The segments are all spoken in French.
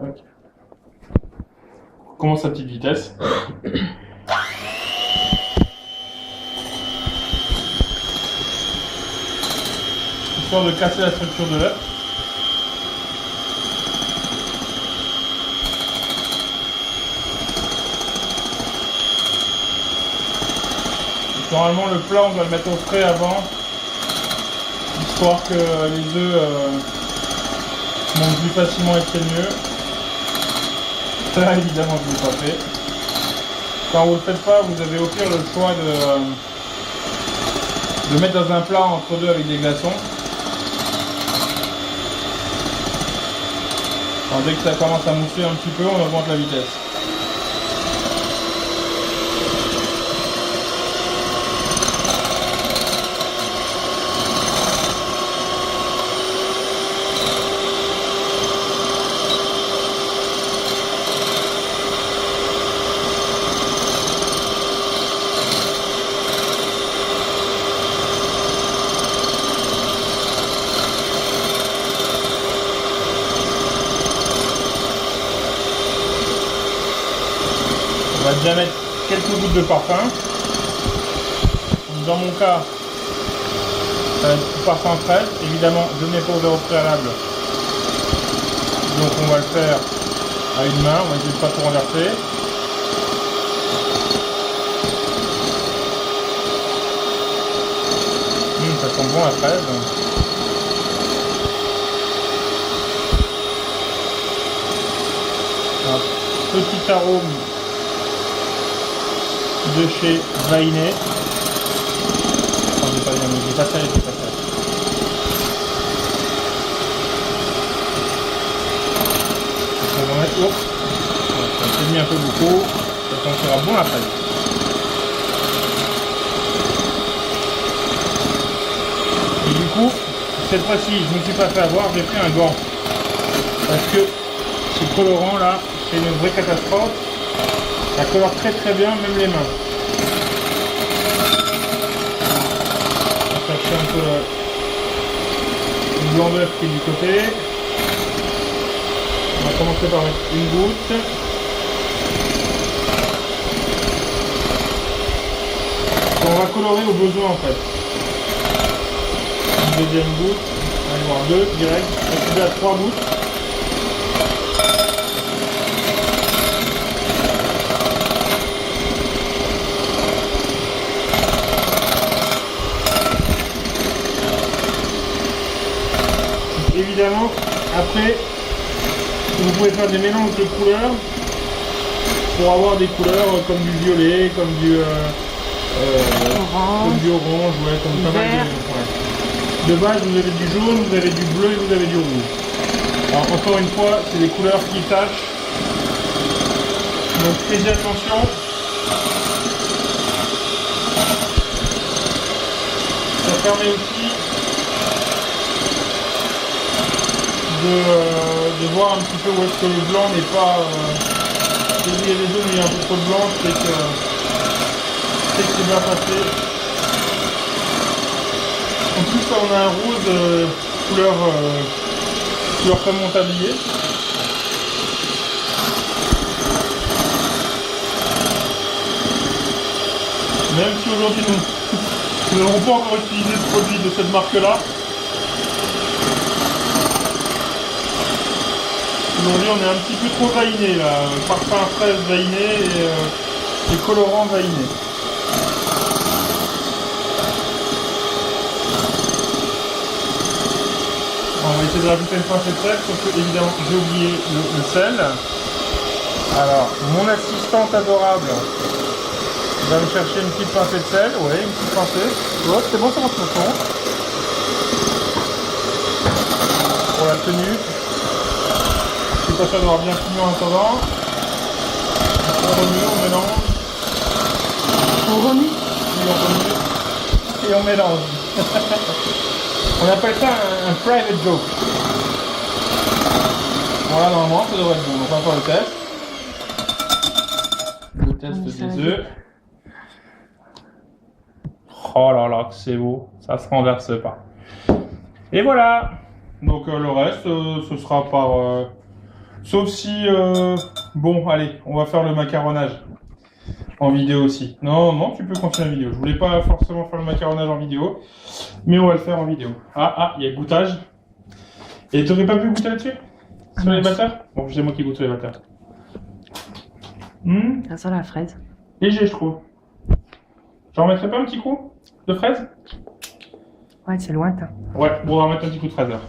Ok. On commence à petite vitesse. Histoire de casser la structure de l'œuf. Normalement le plat on doit le mettre au frais avant, histoire que les œufs montent plus facilement et tiennent mieux. Ça évidemment je ne l'ai pas fait. Quand vous ne le faites pas, vous avez au pire le choix de mettre dans un plat entre deux avec des glaçons. Alors, dès que ça commence à mousser un petit peu, on augmente la vitesse. On va déjà mettre quelques gouttes de parfum. Dans mon cas, ça va être du parfum fraise. Évidemment, je n'ai pas ouvert au préalable. Donc on va le faire à une main. On va essayer de ne pas tout renverser. Ça sent bon la fraise. Alors, petit arôme de chez Vainé. Enfin, j'ai pas bien, j'ai pas serré, j'ai pas serré. On va mettre, oh, ça s'est mis un peu beaucoup, ça sentira bon la fraise. Et du coup, cette fois-ci, je ne me suis pas fait avoir, j'ai pris un gant. Parce que ce colorant là, c'est une vraie catastrophe. Ça colore très très bien, même les mains. On va chercher un peu le blanc d'œuf qui est du côté. On va commencer par mettre une goutte. On va colorer au besoin en fait. Une deuxième goutte. On va y voir deux direct. On va à 3 gouttes. Évidemment, après, vous pouvez faire des mélanges de couleurs pour avoir des couleurs comme du violet, comme du orange, ouais, comme pas mal de. Ouais. De base, vous avez du jaune, vous avez du bleu et vous avez du rouge. Alors, encore une fois, c'est des couleurs qui tâchent. Donc, faites attention. Ça permet aussi de voir un petit peu où est-ce que le blanc n'est pas... il y a des zones où il y a un peu trop de blanc, c'est que c'est bien passé. En plus là on a un rose couleur comme mon tablier. Même si aujourd'hui nous n'avons pas encore utilisé de produit de cette marque là. Aujourd'hui on est un petit peu trop vainé là, parfum fraise vainé et colorant vainé. On va essayer de rajouter une pincée de sel, sauf que évidemment j'ai oublié le sel. Alors mon assistante adorable va me chercher une petite pincée de sel, ouais, une petite pincée. Ouais, c'est bon, ça marche son. Pour la tenue. Je suis pas sûr d'avoir bien fini en attendant. On remue, on mélange. On remue. Oui, on remue. Et on mélange. On appelle ça un private joke. Voilà, normalement, ça devrait être bon. Donc on va faire le test. Le test des œufs. Oh là là, c'est beau. Ça se renverse pas. Et voilà. Donc le reste, ce sera Sauf si... Bon, allez, on va faire le macaronnage en vidéo aussi. Non, non, tu peux continuer la vidéo. Je voulais pas forcément faire le macaronnage en vidéo, mais on va le faire en vidéo. Ah, il y a goûtage. Et t'aurais pas pu goûter là-dessus? Sur les batteurs? Bon, c'est moi qui goûte sur les batteurs. Ça sent la fraise. Léger, je trouve. J'en remettrais pas un petit coup de fraise? Ouais, c'est lointain. Ouais, bon, on va mettre un petit coup de fraise là.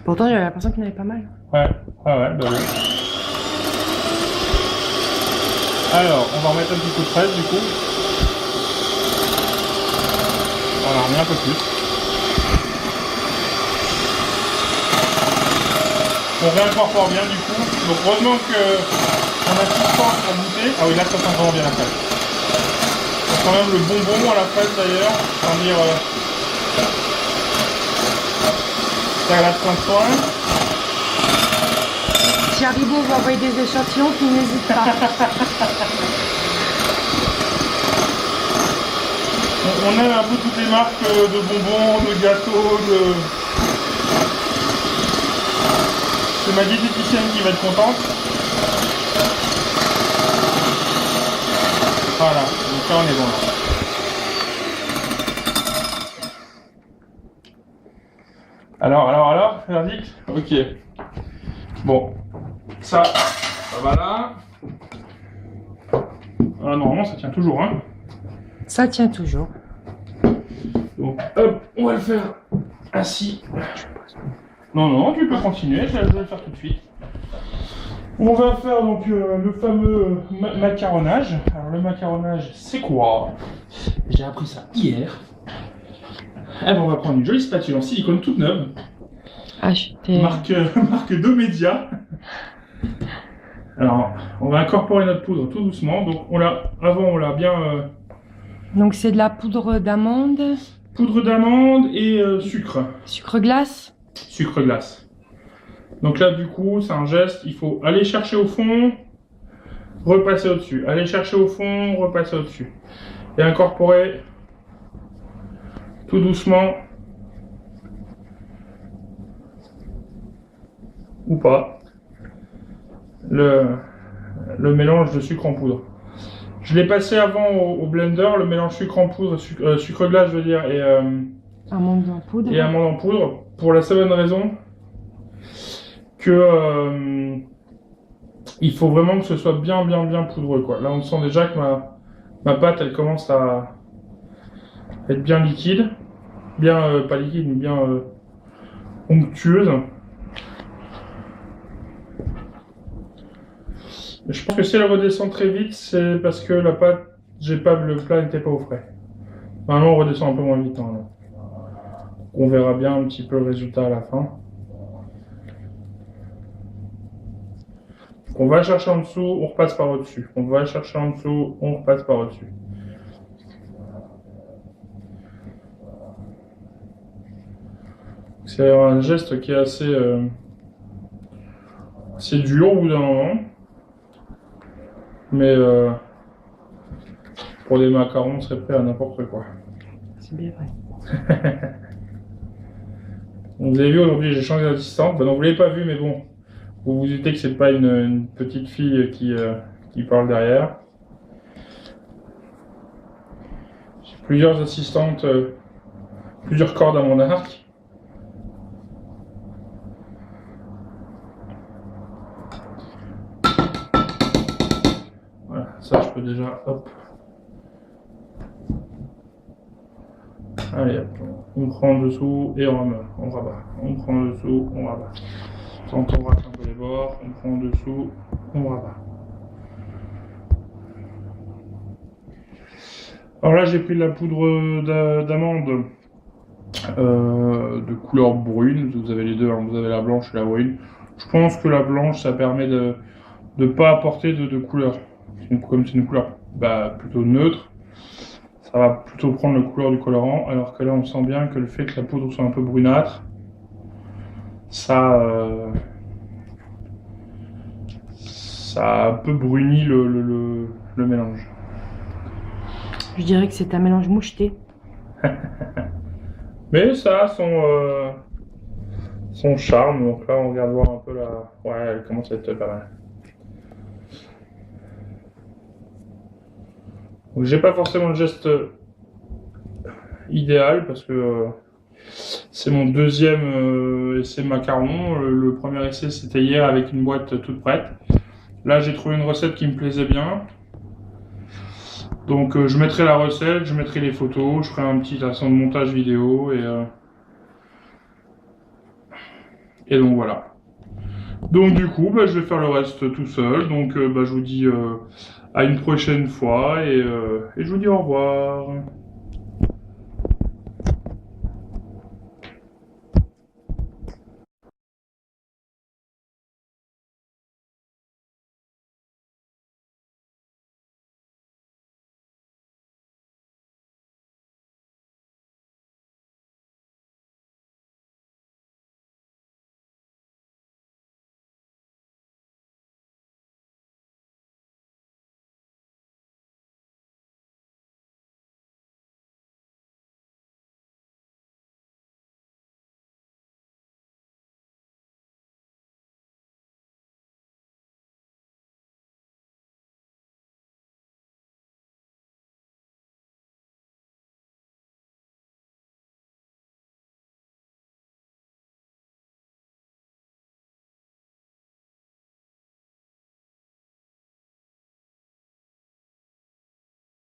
Pourtant, j'avais l'impression qu'il y en avait pas mal. Ouais, bah oui. Alors, on va remettre un petit coup de fraise du coup. On en remet un peu plus. On réincorpore bien du coup. Donc heureusement qu'on a tout le temps pour goûter. Ah oui, là ça sent vraiment bien la fraise. On sent même le bonbon à la fraise d'ailleurs. Sans dire... ça a plein de soin. Si Haribo veut envoyer des échantillons, tu n'hésites pas. On aime un peu toutes les marques de bonbons, de gâteaux, de... C'est ma diététicienne qui va être contente. Voilà, donc là on est bon là. Alors, verdict? Ok. Bon. Ça va là. Ah, normalement ça tient toujours, hein. Ça tient toujours. Donc, hop, on va le faire ainsi. Non, tu peux continuer, je vais le faire tout de suite. On va faire donc le fameux macaronnage. Alors le macaronnage, c'est quoi? J'ai appris ça hier. Alors on va prendre une jolie spatule en silicone toute neuve. Acheter. Marque Domedia. Alors, on va incorporer notre poudre tout doucement. Donc avant on l'a bien... Donc c'est de la poudre d'amande. Poudre d'amande et sucre. Sucre glace. Sucre glace. Donc là du coup c'est un geste, il faut aller chercher au fond, repasser au-dessus. Aller chercher au fond, repasser au-dessus. Et incorporer tout doucement. Ou pas. Le mélange de sucre en poudre. Je l'ai passé avant au blender, le mélange sucre en poudre, sucre glace je veux dire, et amande en poudre. Et amande en poudre, pour la seule bonne raison que il faut vraiment que ce soit bien poudreux quoi. Là on sent déjà que ma pâte elle commence à être bien liquide, bien pas liquide mais bien onctueuse. Je pense que si elle redescend très vite, c'est parce que la pâte, le plat n'était pas au frais. Maintenant, on redescend un peu moins vite. Hein, on verra bien un petit peu le résultat à la fin. Donc, on va chercher en dessous, on repasse par au-dessus. On va chercher en dessous, on repasse par au-dessus. C'est un geste qui est assez dur au bout d'un moment. Mais pour des macarons, on serait prêt à n'importe quoi. C'est bien vrai. Vous avez vu aujourd'hui, j'ai changé d'assistante. Ben, donc vous l'avez pas vu, mais bon, vous vous doutez que c'est pas une petite fille qui parle derrière. J'ai plusieurs assistantes, plusieurs cordes à mon arc. Ça, je peux déjà, hop. Allez, hop. On prend en dessous et on rabat. On prend en dessous, on rabat. Quand on rate un peu les bords, on prend en dessous, on rabat. Alors là, j'ai pris de la poudre d'amande de couleur brune. Vous avez les deux, hein. Vous avez la blanche et la brune. Je pense que la blanche, ça permet de ne pas apporter de couleur. Comme c'est une couleur plutôt neutre, ça va plutôt prendre la couleur du colorant, alors que là on sent bien que le fait que la poudre soit un peu brunâtre, ça a un peu bruni le mélange. Je dirais que c'est un mélange moucheté. Mais ça a son charme. Donc là, on regarde voir un peu la... Ouais, elle commence à être pas mal. Donc j'ai pas forcément le geste idéal parce que c'est mon deuxième essai macaron. Le premier essai c'était hier avec une boîte toute prête. Là j'ai trouvé une recette qui me plaisait bien. Donc je mettrai la recette, je mettrai les photos, je ferai un petit instant de montage vidéo et donc voilà. Donc du coup je vais faire le reste tout seul. Donc je vous dis à une prochaine fois et je vous dis au revoir.